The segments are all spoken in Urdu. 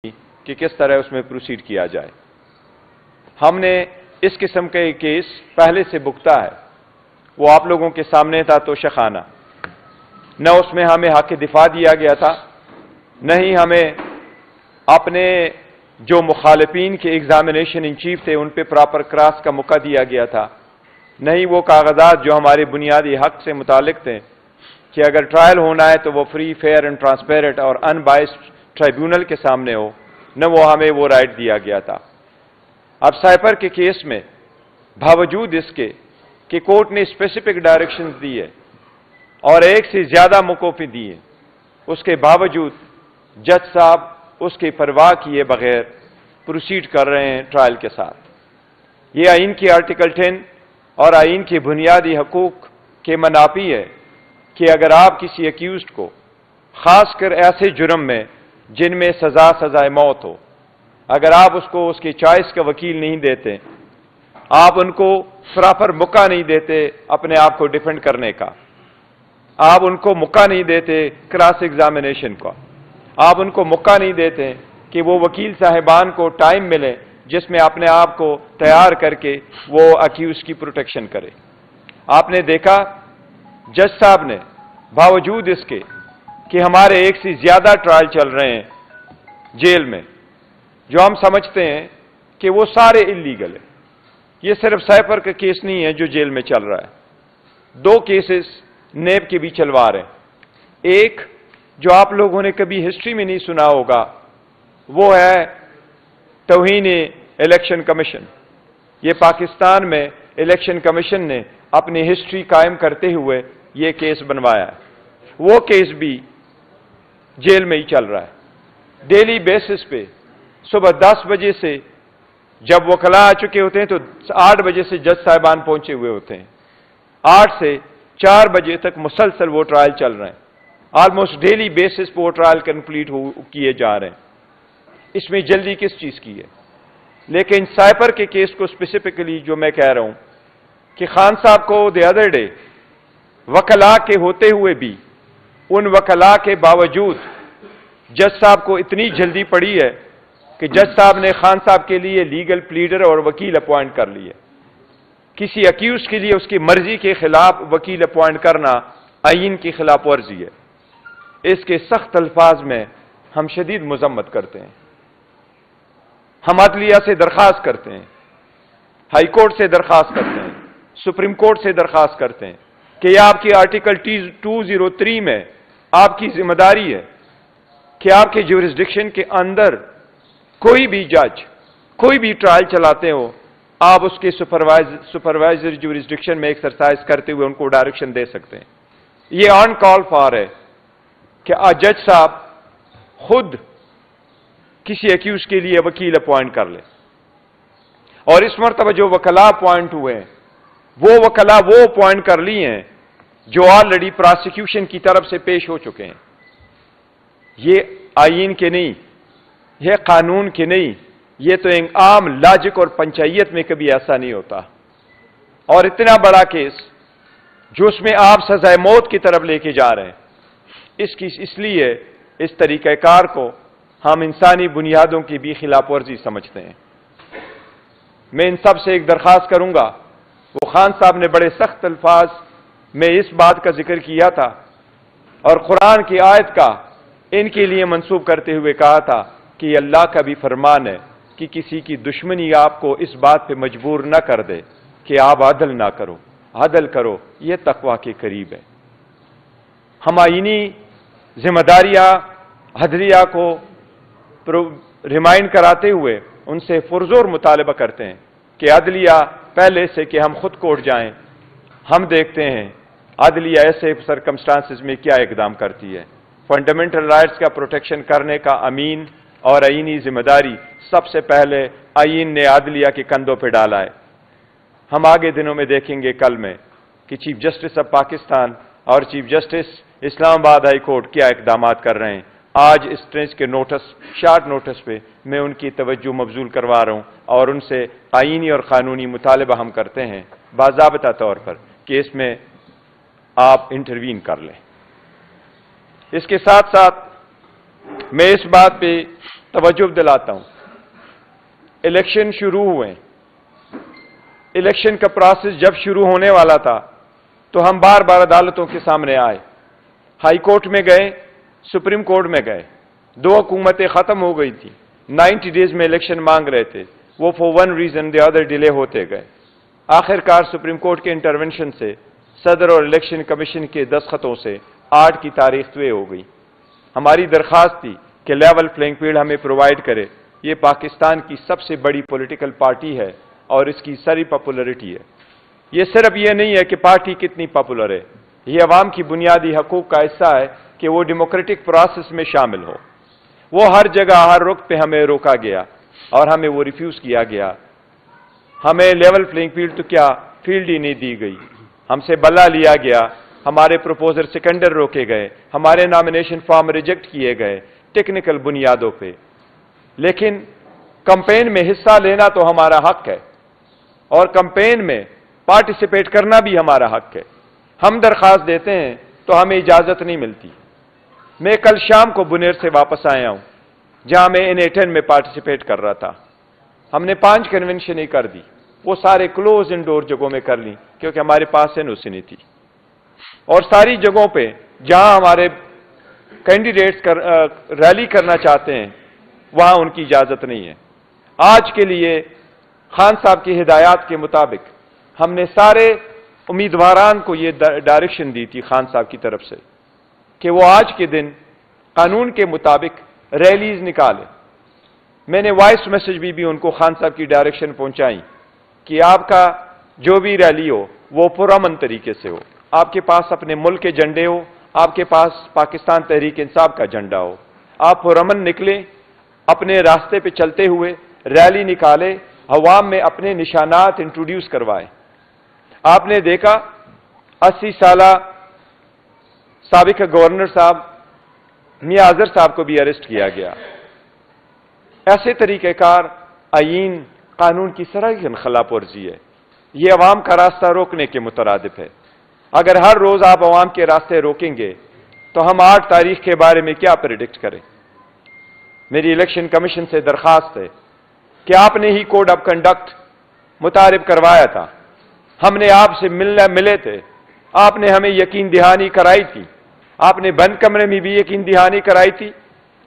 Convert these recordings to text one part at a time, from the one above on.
کہ کس طرح اس میں پروسیڈ کیا جائے۔ ہم نے اس قسم کا ایک کیس پہلے سے بکتا ہے، وہ آپ لوگوں کے سامنے تھا توشخانہ، نہ اس میں ہمیں حق دفاع دیا گیا تھا، نہ ہی ہمیں اپنے جو مخالفین کے ایگزامینیشن ان چیف تھے ان پہ پراپر کراس کا موقع دیا گیا تھا، نہ ہی وہ کاغذات جو ہمارے بنیادی حق سے متعلق تھے کہ اگر ٹرائل ہونا ہے تو وہ فری، فیئر اینڈ ٹرانسپیرنٹ اور ان بائسڈ ٹرائیبیونل کے سامنے ہو، نہ وہ ہمیں وہ رائٹ دیا گیا تھا۔ اب سائپر کے کیس میں باوجود اس کے کہ کورٹ نے اسپیسیفک ڈائریکشنز دی ہے اور ایک سے زیادہ موقعوں پہ دیے، اس کے باوجود جج صاحب اس کی پرواہ کیے بغیر پروسیڈ کر رہے ہیں ٹرائل کے ساتھ۔ یہ آئین کی آرٹیکل 10 اور آئین کے بنیادی حقوق کے منافی ہے کہ اگر آپ کسی ایکیوزڈ کو، خاص کر ایسے جرم میں جن میں سزائے موت ہو، اگر آپ اس کو اس کی چوائس کا وکیل نہیں دیتے، آپ ان کو پراپر موقع نہیں دیتے اپنے آپ کو ڈیفینڈ کرنے کا، آپ ان کو موقع نہیں دیتے کراس ایگزامینیشن کا، آپ ان کو موقع نہیں دیتے کہ وہ وکیل صاحبان کو ٹائم ملے جس میں اپنے آپ کو تیار کر کے وہ اکیوز کی پروٹیکشن کرے۔ آپ نے دیکھا جج صاحب نے باوجود اس کے کہ ہمارے ایک سے زیادہ ٹرائل چل رہے ہیں جیل میں، جو ہم سمجھتے ہیں کہ وہ سارے انلیگل ہیں، یہ صرف سائپر کا کیس نہیں ہے جو جیل میں چل رہا ہے، 2 کیسز نیب کے بھی چلوا رہے ہیں۔ ایک جو آپ لوگوں نے کبھی ہسٹری میں نہیں سنا ہوگا وہ ہے توہین الیکشن کمیشن۔ یہ پاکستان میں الیکشن کمیشن نے اپنی ہسٹری قائم کرتے ہوئے یہ کیس بنوایا ہے، وہ کیس بھی جیل میں ہی چل رہا ہے۔ ڈیلی بیسس پہ صبح 10 بجے سے جب وکلا آ چکے ہوتے ہیں تو 8 بجے سے جج صاحبان پہنچے ہوئے ہوتے ہیں، 8 سے 4 بجے تک مسلسل وہ ٹرائل چل رہے ہیں، آلموسٹ ڈیلی بیسس پہ وہ ٹرائل کمپلیٹ کیے جا رہے ہیں۔ اس میں جلدی کس چیز کی ہے؟ لیکن سائپر کے کیس کو اسپیسیفکلی جو میں کہہ رہا ہوں کہ خان صاحب کو دی ادر ڈے وکلا کے ہوتے ہوئے بھی، ان وکلا کے باوجود جج صاحب کو اتنی جلدی پڑی ہے کہ جج صاحب نے خان صاحب کے لیے لیگل پلیڈر اور وکیل اپوائنٹ کر لیے۔ کسی اکیوز کے لیے اس کی مرضی کے خلاف وکیل اپوائنٹ کرنا آئین کی خلاف ورزی ہے۔ اس کے سخت الفاظ میں ہم شدید مذمت کرتے ہیں۔ ہم عدلیہ سے درخواست کرتے ہیں، ہائی کورٹ سے درخواست کرتے ہیں، سپریم کورٹ سے درخواست کرتے ہیں کہ یہ آپ کی آرٹیکل 203 میں آپ کی ذمہ داری ہے کہ آپ کے جورسڈکشن کے اندر کوئی بھی جج کوئی بھی ٹرائل چلاتے ہو، آپ اس کے سپروائزر جورسڈکشن میں ایکسرسائز کرتے ہوئے ان کو ڈائریکشن دے سکتے ہیں۔ یہ آن کال فار ہے کہ جج صاحب خود کسی ایکیوز کے لیے وکیل اپوائنٹ کر لیں، اور اس مرتبہ جو وکلا اپوائنٹ ہوئے ہیں وہ وکلا وہ اپوائنٹ کر لی ہیں جو آلریڈی پراسیکیوشن کی طرف سے پیش ہو چکے ہیں۔ یہ آئین کے نہیں، یہ قانون کے نہیں، یہ تو ایک عام لاجک اور پنچایت میں کبھی ایسا نہیں ہوتا۔ اور اتنا بڑا کیس جو اس میں آپ سزائے موت کی طرف لے کے جا رہے ہیں، اس لیے اس طریقہ کار کو ہم انسانی بنیادوں کی بھی خلاف ورزی سمجھتے ہیں۔ میں ان سب سے ایک درخواست کروں گا، وہ خان صاحب نے بڑے سخت الفاظ میں اس بات کا ذکر کیا تھا اور قرآن کی آیت کا ان کے لیے منسوب کرتے ہوئے کہا تھا کہ یہ اللہ کا بھی فرمان ہے کہ کسی کی دشمنی آپ کو اس بات پہ مجبور نہ کر دے کہ آپ عدل نہ کرو، عدل کرو، یہ تقویٰ کے قریب ہے۔ ہم آئینی ذمہ داریاں عدلیہ کو ریمائنڈ کراتے ہوئے ان سے پرزور مطالبہ کرتے ہیں کہ عدلیہ پہلے سے کہ ہم خود کوٹ جائیں، ہم دیکھتے ہیں عدلیہ ایسے سرکمسٹانسز میں کیا اقدام کرتی ہے۔ فنڈامنٹل رائٹس کا پروٹیکشن کرنے کا امین اور آئینی ذمہ داری سب سے پہلے آئین نے عدلیہ کے کندھوں پہ ڈالا ہے۔ ہم آگے دنوں میں دیکھیں گے کل میں کہ چیف جسٹس آف پاکستان اور چیف جسٹس اسلام آباد ہائی کورٹ کیا اقدامات کر رہے ہیں۔ آج اس ٹرینچ کے شارٹ نوٹس پہ میں ان کی توجہ مبذول کروا رہا ہوں اور ان سے آئینی اور قانونی مطالبہ ہم کرتے ہیں باضابطہ طور پر کہ اس میں آپ انٹروین کر لیں۔ اس کے ساتھ ساتھ میں اس بات پہ توجہ دلاتا ہوں، الیکشن شروع ہوئے، الیکشن کا پروسیس جب شروع ہونے والا تھا تو ہم بار بار عدالتوں کے سامنے آئے، ہائی کورٹ میں گئے، سپریم کورٹ میں گئے، دو حکومتیں ختم ہو گئی تھی، 90 ڈیز میں الیکشن مانگ رہے تھے، وہ for one reason the other delay ہوتے گئے، آخر کار سپریم کورٹ کے انٹرونشن سے صدر اور الیکشن کمیشن کے دستخطوں سے 8 کی تاریخ طے ہو گئی۔ ہماری درخواست تھی کہ لیول پلینگ فیلڈ ہمیں پرووائڈ کرے، یہ پاکستان کی سب سے بڑی پولیٹیکل پارٹی ہے اور اس کی ساری پاپولرٹی ہے۔ یہ صرف یہ نہیں ہے کہ پارٹی کتنی پاپولر ہے، یہ عوام کی بنیادی حقوق کا حصہ ہے کہ وہ ڈیموکریٹک پروسیس میں شامل ہو۔ وہ ہر جگہ ہر رخ پہ ہمیں روکا گیا اور ہمیں وہ ریفیوز کیا گیا۔ ہمیں لیول پلینگ فیلڈ تو کیا فیلڈ ہی نہیں دی گئی، ہم سے بلا لیا گیا، ہمارے پروپوزر سیکنڈر روکے گئے، ہمارے نامینیشن فارم ریجیکٹ کیے گئے ٹیکنیکل بنیادوں پہ۔ لیکن کمپین میں حصہ لینا تو ہمارا حق ہے اور کمپین میں پارٹیسپیٹ کرنا بھی ہمارا حق ہے۔ ہم درخواست دیتے ہیں تو ہمیں اجازت نہیں ملتی۔ میں کل شام کو بنیر سے واپس آیا ہوں جہاں میں N18 میں پارٹیسپیٹ کر رہا تھا۔ ہم نے 5 کنونشن ہی کر دی، وہ سارے کلوز انڈور جگہوں میں کر لی کیونکہ ہمارے پاس NOC نہیں تھی، اور ساری جگہوں پہ جہاں ہمارے کینڈیڈیٹس ریلی کرنا چاہتے ہیں وہاں ان کی اجازت نہیں ہے۔ آج کے لیے خان صاحب کی ہدایات کے مطابق ہم نے سارے امیدواران کو یہ ڈائریکشن دی تھی خان صاحب کی طرف سے کہ وہ آج کے دن قانون کے مطابق ریلیز نکالیں۔ میں نے وائس میسج بھی ان کو خان صاحب کی ڈائریکشن پہنچائی کہ آپ کا جو بھی ریلی ہو وہ پرامن طریقے سے ہو، آپ کے پاس اپنے ملک کے جھنڈے ہو، آپ کے پاس پاکستان تحریک انصاف کا جھنڈا ہو، آپ پرامن نکلیں، اپنے راستے پہ چلتے ہوئے ریلی نکالے، عوام میں اپنے نشانات انٹروڈیوس کروائے۔ آپ نے دیکھا 80 سالہ سابق گورنر صاحب میاں اظہر صاحب کو بھی اریسٹ کیا گیا۔ ایسے طریقہ کار آئین قانون کی سراحت خلاف ورزی ہے، یہ عوام کا راستہ روکنے کے مترادف ہے۔ اگر ہر روز آپ عوام کے راستے روکیں گے تو ہم 8 تاریخ کے بارے میں کیا پریڈکٹ کریں؟ میری الیکشن کمیشن سے درخواست ہے کہ آپ نے ہی کوڈ آف کنڈکٹ متعارف کروایا تھا، ہم نے آپ سے ملے تھے، آپ نے ہمیں یقین دہانی کرائی تھی، آپ نے بند کمرے میں بھی یقین دہانی کرائی تھی،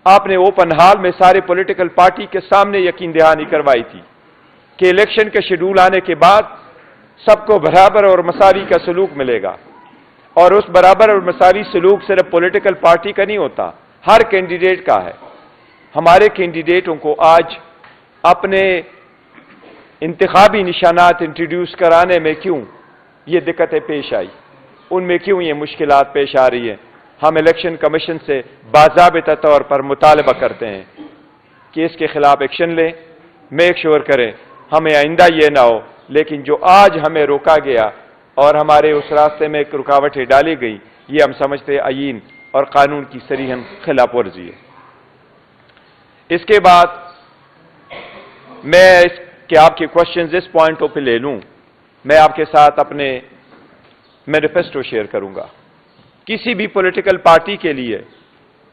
آپ نے اوپن ہال میں سارے پولیٹیکل پارٹی کے سامنے یقین دہانی کروائی تھی کہ الیکشن کے شیڈول آنے کے بعد سب کو برابر اور مساوی کا سلوک ملے گا، اور اس برابر اور مساوی سلوک صرف پولیٹیکل پارٹی کا نہیں ہوتا، ہر کینڈیڈیٹ کا ہے۔ ہمارے کینڈیڈیٹوں کو آج اپنے انتخابی نشانات انٹروڈیوس کرانے میں کیوں یہ دقتیں پیش آئی، ان میں کیوں یہ مشکلات پیش آ رہی ہیں؟ ہم الیکشن کمیشن سے باضابطہ طور پر مطالبہ کرتے ہیں کہ اس کے خلاف ایکشن لیں، میک شور کریں ہمیں آئندہ یہ نہ ہو۔ لیکن جو آج ہمیں روکا گیا اور ہمارے اس راستے میں ایک رکاوٹیں ڈالی گئی، یہ ہم سمجھتے ہیں آئین اور قانون کی صریحاً خلاف ورزی ہے۔ اس کے بعد میں کہ آپ کے کوشچنز اس پوائنٹوں پہ لے لوں، میں آپ کے ساتھ اپنے مینیفیسٹو شیئر کروں گا۔ کسی بھی پولیٹیکل پارٹی کے لیے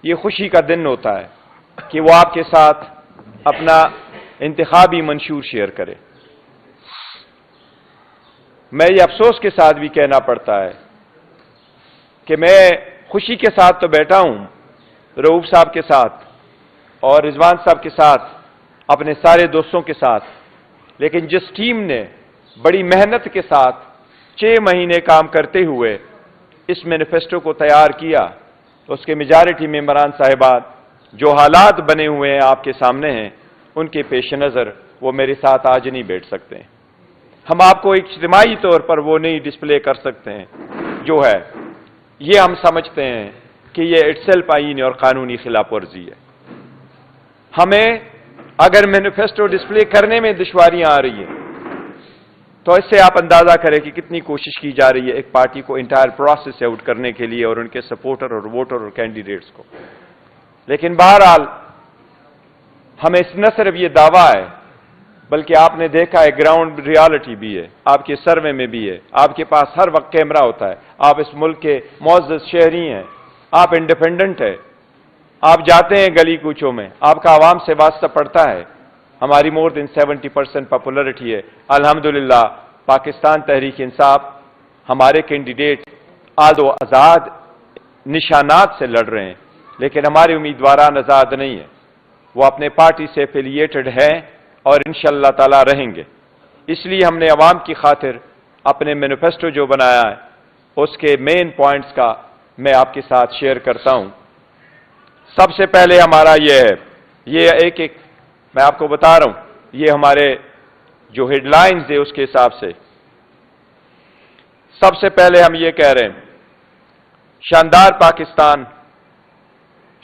یہ خوشی کا دن ہوتا ہے کہ وہ آپ کے ساتھ اپنا انتخابی منشور شیئر کرے۔ میں یہ افسوس کے ساتھ بھی کہنا پڑتا ہے کہ میں خوشی کے ساتھ تو بیٹھا ہوں رؤوف صاحب کے ساتھ اور رضوان صاحب کے ساتھ، اپنے سارے دوستوں کے ساتھ، لیکن جس ٹیم نے بڑی محنت کے ساتھ 6 مہینے کام کرتے ہوئے اس مینیفیسٹو کو تیار کیا، اس کے میجارٹی ممبران صاحبات جو حالات بنے ہوئے ہیں آپ کے سامنے ہیں، ان کے پیش نظر وہ میرے ساتھ آج نہیں بیٹھ سکتے ہیں۔ ہم آپ کو اجتماعی طور پر وہ نہیں ڈسپلے کر سکتے ہیں جو ہے، یہ ہم سمجھتے ہیں کہ یہ اٹسیلف آئینی اور قانونی خلاف ورزی ہے۔ ہمیں اگر مینیفیسٹو ڈسپلے کرنے میں دشواریاں آ رہی ہیں تو اس سے آپ اندازہ کریں کہ کتنی کوشش کی جا رہی ہے ایک پارٹی کو انٹائر پروسیس سے آؤٹ کرنے کے لیے اور ان کے سپورٹر اور ووٹر اور کینڈیڈیٹس کو۔ لیکن بہرحال ہمیں نہ صرف یہ دعویٰ ہے بلکہ آپ نے دیکھا ہے گراؤنڈ ریالٹی بھی ہے، آپ کے سروے میں بھی ہے، آپ کے پاس ہر وقت کیمرہ ہوتا ہے، آپ اس ملک کے معزز شہری ہیں، آپ انڈیپینڈنٹ ہے، آپ جاتے ہیں گلی کوچوں میں، آپ کا عوام سے واسطہ پڑتا ہے، ہماری مور دین 70% پاپولرٹی ہے الحمدللہ۔ پاکستان تحریک انصاف ہمارے کینڈیڈیٹ آزاد و آزاد نشانات سے لڑ رہے ہیں، لیکن ہمارے امیدواران آزاد نہیں ہیں، وہ اپنے پارٹی سے ایفیلیٹڈ ہیں اور انشاءاللہ تعالی رہیں گے۔ اس لیے ہم نے عوام کی خاطر اپنے مینیفیسٹو جو بنایا ہے اس کے مین پوائنٹس کا میں آپ کے ساتھ شیئر کرتا ہوں۔ سب سے پہلے ہمارا یہ ہے، یہ ایک میں آپ کو بتا رہا ہوں، یہ ہمارے جو ہیڈ لائنز ہے اس کے حساب سے سب سے پہلے ہم یہ کہہ رہے ہیں، شاندار پاکستان،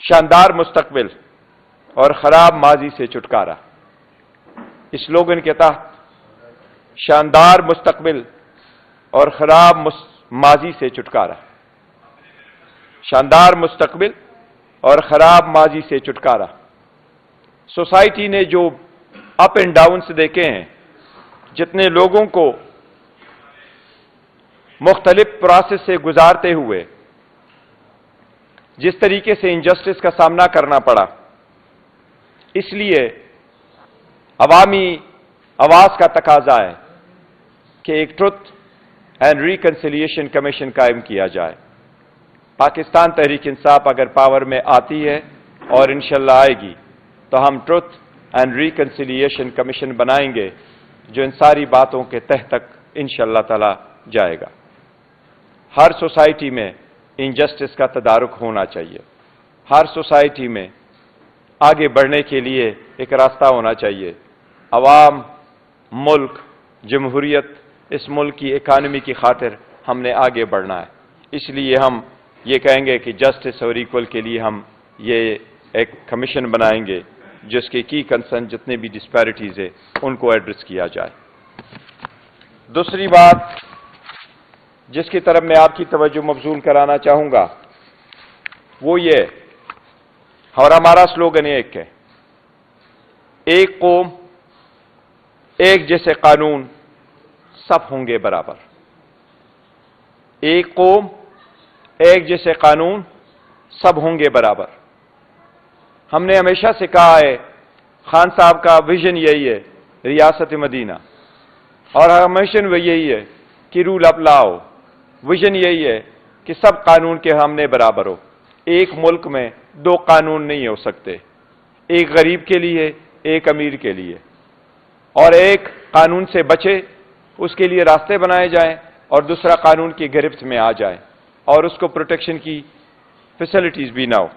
شاندار مستقبل اور خراب ماضی سے چھٹکارا۔ اس سلوگن کے تحت شاندار مستقبل اور خراب ماضی سے چھٹکارا، شاندار مستقبل اور خراب ماضی سے چھٹکارا۔ سوسائٹی نے جو اپ اینڈ ڈاؤنس دیکھے ہیں، جتنے لوگوں کو مختلف پروسیس سے گزارتے ہوئے جس طریقے سے انجسٹس کا سامنا کرنا پڑا، اس لیے عوامی آواز کا تقاضا ہے کہ ایک ٹروتھ اینڈ ریکنسیلیشن کمیشن قائم کیا جائے۔ پاکستان تحریک انصاف اگر پاور میں آتی ہے اور انشاءاللہ آئے گی تو ہم ٹروتھ اینڈ ریکنسیلیشن کمیشن بنائیں گے جو ان ساری باتوں کے تہ تک انشاءاللہ تعالی جائے گا۔ ہر سوسائٹی میں انجسٹس کا تدارک ہونا چاہیے، ہر سوسائٹی میں آگے بڑھنے کے لیے ایک راستہ ہونا چاہیے۔ عوام، ملک، جمہوریت، اس ملک کی اکانومی کی خاطر ہم نے آگے بڑھنا ہے، اس لیے ہم یہ کہیں گے کہ جسٹس اور ایکول کے لیے ہم یہ ایک کمیشن بنائیں گے جس کے کی کنسرن جتنے بھی ڈسپیرٹیز ہیں ان کو ایڈریس کیا جائے۔ دوسری بات جس کی طرف میں آپ کی توجہ مبذول کرانا چاہوں گا وہ یہ، اور ہمارا سلوگن ایک ہے، ایک قوم ایک جیسے قانون، سب ہوں گے برابر۔ ایک قوم ایک جیسے قانون، سب ہوں گے برابر۔ ہم نے ہمیشہ سے کہا ہے، خان صاحب کا ویژن یہی ہے ریاست مدینہ، اور ہمیشہ وہ یہی ہے کہ رول آف لا ہو۔ ویژن یہی ہے کہ سب قانون کے سامنے برابر ہو۔ ایک ملک میں دو قانون نہیں ہو سکتے، ایک غریب کے لیے، ایک امیر کے لیے، اور ایک قانون سے بچے اس کے لیے راستے بنائے جائیں اور دوسرا قانون کی گرفت میں آ جائے اور اس کو پروٹیکشن کی فیسلٹیز بھی نہ ہو۔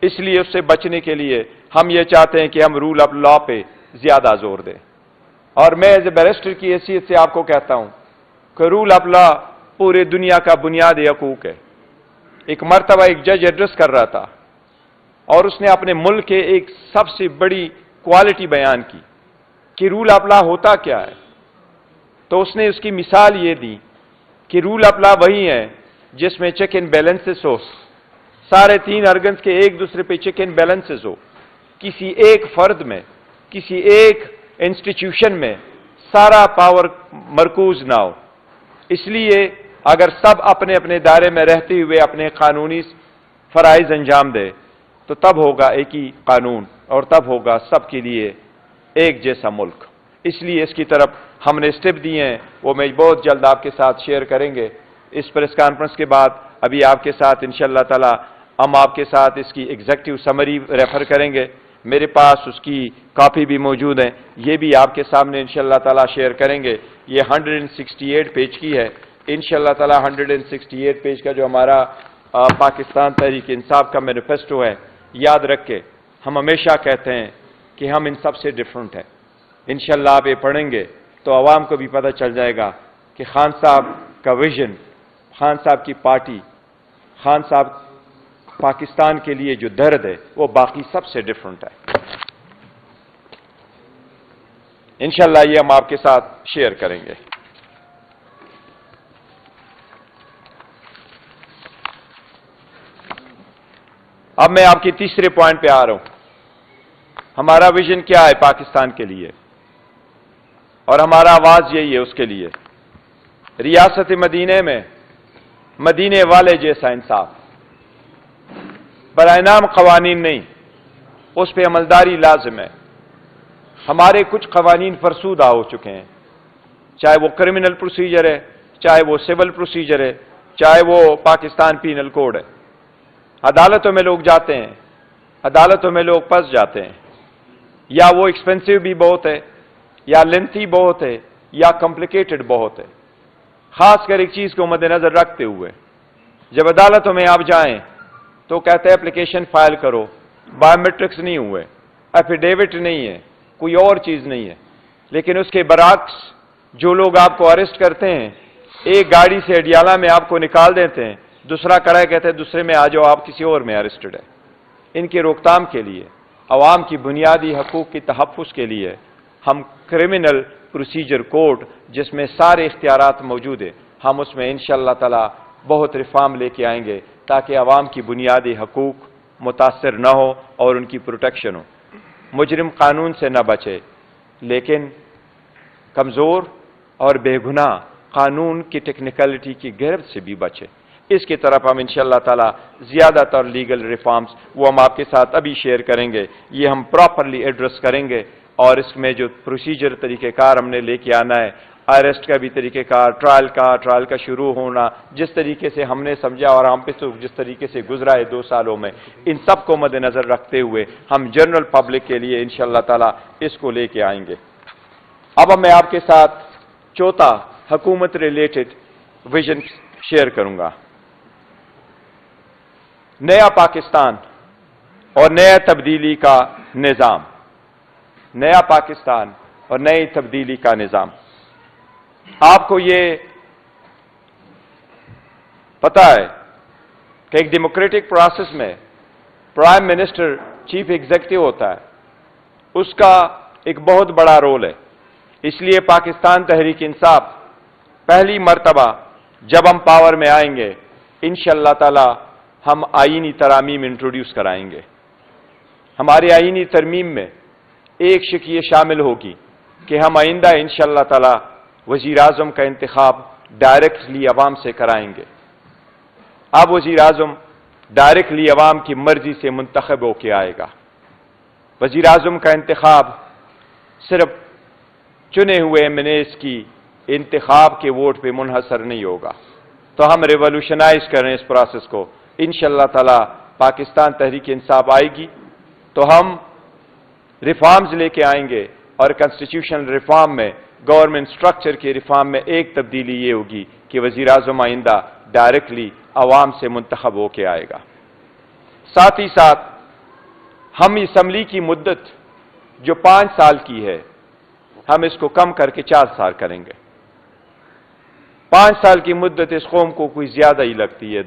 اس لیے اس سے بچنے کے لیے ہم یہ چاہتے ہیں کہ ہم رول آف لا پہ زیادہ زور دیں، اور میں ایز اے بیرسٹر کی حیثیت سے آپ کو کہتا ہوں کہ رول آف لا پورے دنیا کا بنیادی حقوق ہے۔ ایک مرتبہ ایک جج ایڈریس کر رہا تھا اور اس نے اپنے ملک کے ایک سب سے بڑی کوالٹی بیان کی کہ رول آف لا ہوتا کیا ہے، تو اس نے اس کی مثال یہ دی کہ رول آف لا وہی ہے جس میں چیک اینڈ بیلنسز ہو، سارے تین ارگنز کے ایک دوسرے پہ چیک اینڈ بیلنسز ہو، کسی ایک فرد میں، کسی ایک انسٹیٹیوشن میں سارا پاور مرکوز نہ ہو۔ اس لیے اگر سب اپنے اپنے دائرے میں رہتے ہوئے اپنے قانونی فرائض انجام دے تو تب ہوگا ایک ہی قانون اور تب ہوگا سب کے لیے ایک جیسا ملک۔ اس لیے اس کی طرف ہم نے اسٹیپ دیے ہیں، وہ میں بہت جلد آپ کے ساتھ شیئر کریں گے۔ اس پریس کانفرنس کے بعد ابھی آپ کے ساتھ انشاءاللہ تعالی ہم آپ کے ساتھ اس کی ایگزیکٹو سمری ریفر کریں گے، میرے پاس اس کی کاپی بھی موجود ہے، یہ بھی آپ کے سامنے انشاءاللہ تعالی شیئر کریں گے۔ یہ 168 پیج کی ہے، انشاءاللہ تعالی 168 پیج کا جو ہمارا پاکستان تحریک انصاف کا مینیفیسٹو ہے، یاد رکھ کے ہم ہمیشہ کہتے ہیں کہ ہم ان سب سے ڈیفرنٹ ہیں۔ انشاءاللہ آپ یہ پڑھیں گے تو عوام کو بھی پتہ چل جائے گا کہ خان صاحب کا ویژن، خان صاحب کی پارٹی، خان صاحب پاکستان کے لیے جو درد ہے وہ باقی سب سے ڈیفرنٹ ہے۔ انشاءاللہ یہ ہم آپ کے ساتھ شیئر کریں گے۔ اب میں آپ کی تیسرے پوائنٹ پہ آ رہا ہوں، ہمارا ویژن کیا ہے پاکستان کے لیے، اور ہمارا آواز یہی ہے اس کے لیے، ریاست مدینہ میں مدینے والے جیسا انصاف۔ برائے نام قوانین نہیں، اس پہ عملداری لازم ہے۔ ہمارے کچھ قوانین فرسودہ ہو چکے ہیں، چاہے وہ کرمنل پروسیجر ہے، چاہے وہ سول پروسیجر ہے، چاہے وہ پاکستان پینل کوڈ ہے۔ عدالتوں میں لوگ جاتے ہیں، عدالتوں میں لوگ پھنس جاتے ہیں، یا وہ ایکسپینسو بھی بہت ہے، یا لینتھی بہت ہے، یا کمپلیکیٹڈ بہت ہے۔ خاص کر ایک چیز کو مد نظر رکھتے ہوئے جب عدالتوں میں آپ جائیں تو کہتے ہیں اپلیکیشن فائل کرو، بایو میٹرکس نہیں ہوئے، ایفیڈیوٹ نہیں ہے، کوئی اور چیز نہیں ہے، لیکن اس کے برعکس جو لوگ آپ کو اریسٹ کرتے ہیں، ایک گاڑی سے اڈیالہ میں آپ کو نکال دیتے ہیں، دوسرا کڑا کہتے ہیں دوسرے میں آ جاؤ آپ کسی اور میں اریسٹڈ ہے۔ ان کی روک تھام کے لیے، عوام کی بنیادی حقوق کی تحفظ کے لیے ہم کرمنل پروسیجر کوڈ جس میں سارے اختیارات موجود ہیں، ہم اس میں انشاءاللہ تعالی بہت ریفارم لے کے آئیں گے تاکہ عوام کی بنیادی حقوق متاثر نہ ہو اور ان کی پروٹیکشن ہو۔ مجرم قانون سے نہ بچے لیکن کمزور اور بے گناہ قانون کی ٹیکنیکلٹی کی گرفت سے بھی بچے۔ اس کی طرف ہم انشاءاللہ تعالی زیادہ تر لیگل ریفارمز وہ ہم آپ کے ساتھ ابھی شیئر کریں گے، یہ ہم پراپرلی ایڈریس کریں گے، اور اس میں جو پروسیجر طریقہ کار ہم نے لے کے آنا ہے، اریسٹ کا بھی طریقہ کار، ٹرائل کا شروع ہونا، جس طریقے سے ہم نے سمجھا اور ہم پہ جس طریقے سے گزرا ہے 2 سالوں میں، ان سب کو مد نظر رکھتے ہوئے ہم جنرل پبلک کے لیے انشاءاللہ تعالی اس کو لے کے آئیں گے۔ اب میں آپ کے ساتھ چوتھا حکومت ریلیٹڈ ویژن شیئر کروں گا۔ نیا پاکستان اور نیا تبدیلی کا نظام، نیا پاکستان اور نئی تبدیلی کا نظام۔ آپ کو یہ پتا ہے کہ ایک ڈیموکریٹک پروسیس میں پرائم منسٹر چیف ایگزیکٹو ہوتا ہے، اس کا ایک بہت بڑا رول ہے۔ اس لیے پاکستان تحریک انصاف پہلی مرتبہ جب ہم پاور میں آئیں گے انشاءاللہ تعالی ہم آئینی ترامیم انٹروڈیوس کرائیں گے۔ ہماری آئینی ترمیم میں ایک شق یہ شامل ہوگی کہ ہم آئندہ انشاءاللہ تعالی وزیر اعظم کا انتخاب ڈائریکٹلی عوام سے کرائیں گے۔ اب وزیر اعظم ڈائریکٹلی عوام کی مرضی سے منتخب ہو کے آئے گا۔ وزیر اعظم کا انتخاب صرف چنے ہوئے MNAs کی انتخاب کے ووٹ پہ منحصر نہیں ہوگا۔ تو ہم ریولوشنائز کریں اس پروسیس کو، انشاءاللہ تعالی پاکستان تحریک انصاف آئے گی تو ہم ریفارمز لے کے آئیں گے، اور کنسٹیٹیوشنل ریفارم میں، گورنمنٹ سٹرکچر کے ریفارم میں ایک تبدیلی یہ ہوگی کہ وزیر اعظم آئندہ ڈائریکٹلی عوام سے منتخب ہو کے آئے گا۔ ساتھ ہی ساتھ ہم اسمبلی کی مدت جو 5 سال کی ہے ہم اس کو کم کر کے 4 سال کریں گے۔ 5 سال کی مدت اس قوم کو کوئی زیادہ ہی لگتی ہے،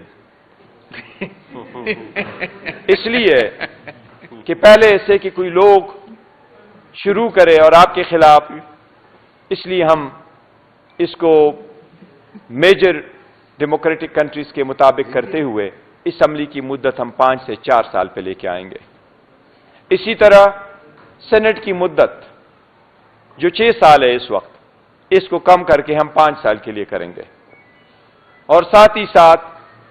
اس لیے کہ پہلے ایسے کہ کوئی لوگ شروع کرے اور آپ کے خلاف، اس لیے ہم اس کو میجر ڈیموکریٹک کنٹریز کے مطابق کرتے ہوئے اسمبلی کی مدت ہم 5 سے 4 سال پہ لے کے آئیں گے۔ اسی طرح سینٹ کی مدت جو 6 سال ہے اس وقت، اس کو کم کر کے ہم 5 سال کے لیے کریں گے، اور ساتھ ہی ساتھ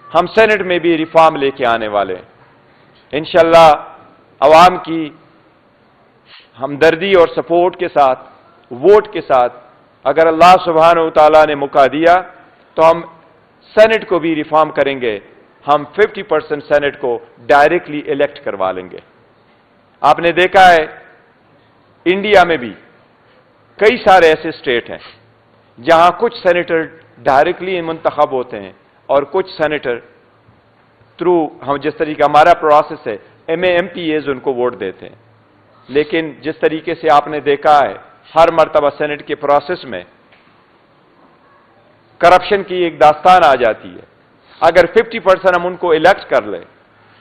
ہم سینٹ میں بھی ریفارم لے کے آنے والے ہیں انشاءاللہ۔ عوام کی ہمدردی اور سپورٹ کے ساتھ، ووٹ کے ساتھ، اگر اللہ سبحانہ و تعالیٰ نے موقع دیا تو ہم سینٹ کو بھی ریفارم کریں گے۔ ہم 50% سینٹ کو ڈائریکٹلی الیکٹ کروا لیں گے۔ آپ نے دیکھا ہے انڈیا میں بھی کئی سارے ایسے اسٹیٹ ہیں جہاں کچھ سینیٹر ڈائریکٹلی منتخب ہوتے ہیں اور کچھ سینیٹر تھرو ہم جس طریقہ ہمارا پروسیس ہے MPAs ان کو ووٹ دیتے ہیں، لیکن جس طریقے سے آپ نے دیکھا ہے ہر مرتبہ سینٹ کے پروسیس میں کرپشن کی ایک داستان آ جاتی ہے۔ اگر 50% ہم ان کو الیکٹ کر لیں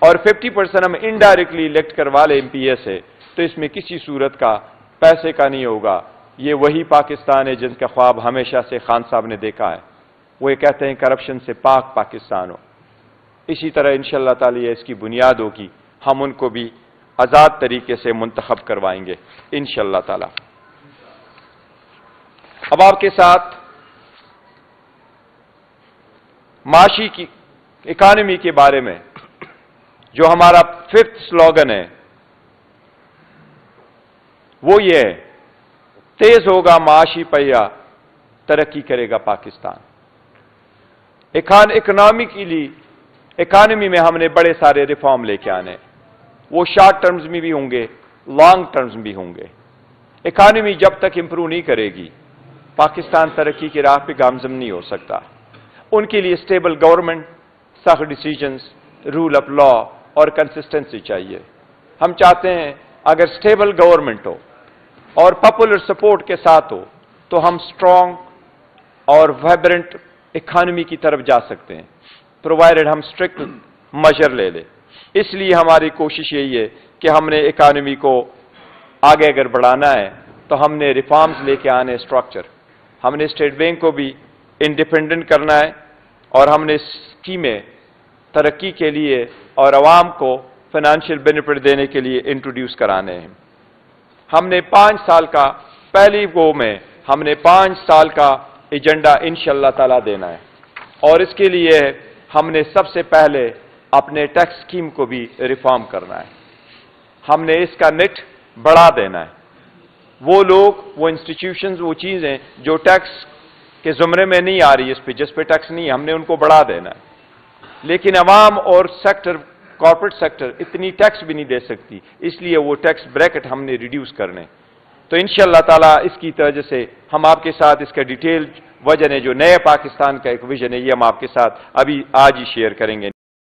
اور 50% ہم انڈائریکٹلی الیکٹ کروا لیں MPA سے، تو اس میں کسی صورت کا پیسے کا نہیں ہوگا۔ یہ وہی پاکستان ہے جن کا خواب ہمیشہ سے خان صاحب نے دیکھا ہے، وہ یہ کہتے ہیں کرپشن سے پاک پاکستان ہو۔ اسی طرح انشاءاللہ تعالی اس کی بنیاد ہوگی، ہم ان کو بھی آزاد طریقے سے منتخب کروائیں گے انشاءاللہ تعالی۔ اب آپ کے ساتھ معاشی کی اکانومی کے بارے میں جو ہمارا 5th سلوگن ہے وہ یہ ہے، تیز ہوگا معاشی پہیہ، ترقی کرے گا پاکستان۔ اکانومی میں ہم نے بڑے سارے ریفارم لے کے آنے، وہ شارٹ ٹرمز میں بھی ہوں گے، لانگ ٹرمز بھی ہوں گے۔ اکانومی جب تک امپروو نہیں کرے گی، پاکستان ترقی کی راہ پہ گامزن نہیں ہو سکتا۔ ان کے لیے اسٹیبل گورنمنٹ، سخت ڈیسیجنز، رول آف لا اور کنسسٹنسی چاہیے۔ ہم چاہتے ہیں اگر اسٹیبل گورنمنٹ ہو اور پاپولر سپورٹ کے ساتھ ہو تو ہم اسٹرانگ اور وائبرنٹ اکانومی کی طرف جا سکتے ہیں، پرووائڈڈ ہم اسٹرکٹ میجر لے لیں۔ اس لیے ہماری کوشش یہی ہے کہ ہم نے اکانومی کو آگے اگر بڑھانا ہے تو ہم نے ریفارمز لے کے آنے، اسٹرکچر، ہم نے اسٹیٹ بینک کو بھی انڈیپینڈنٹ کرنا ہے اور ہم نے اسکیمیں ترقی کے لیے اور عوام کو فائنینشیل بینیفٹ دینے کے لیے انٹروڈیوس کرانے ہیں۔ ہم نے 5 سال کا، پہلی گو میں ہم نے 5 سال کا ایجنڈا انشاءاللہ تعالی دینا ہے، اور اس کے لیے ہم نے سب سے پہلے اپنے ٹیکس اسکیم کو بھی ریفارم کرنا ہے۔ ہم نے اس کا نیٹ بڑھا دینا ہے۔ وہ لوگ، وہ انسٹیٹیوشنز، وہ چیزیں جو ٹیکس کے زمرے میں نہیں آ رہی، جس پہ ٹیکس نہیں ہے، ہم نے ان کو بڑھا دینا ہے۔ لیکن عوام اور سیکٹر، کارپوریٹ سیکٹر اتنی ٹیکس بھی نہیں دے سکتی، اس لیے وہ ٹیکس بریکٹ ہم نے ریڈیوس کرنے۔ تو انشاءاللہ تعالی اس کی وجہ سے ہم آپ کے ساتھ اس کا ڈیٹیل وجہ ہے، جو نئے پاکستان کا ایک ویژن ہے، یہ ہم آپ کے ساتھ ابھی آج ہی شیئر کریں گے۔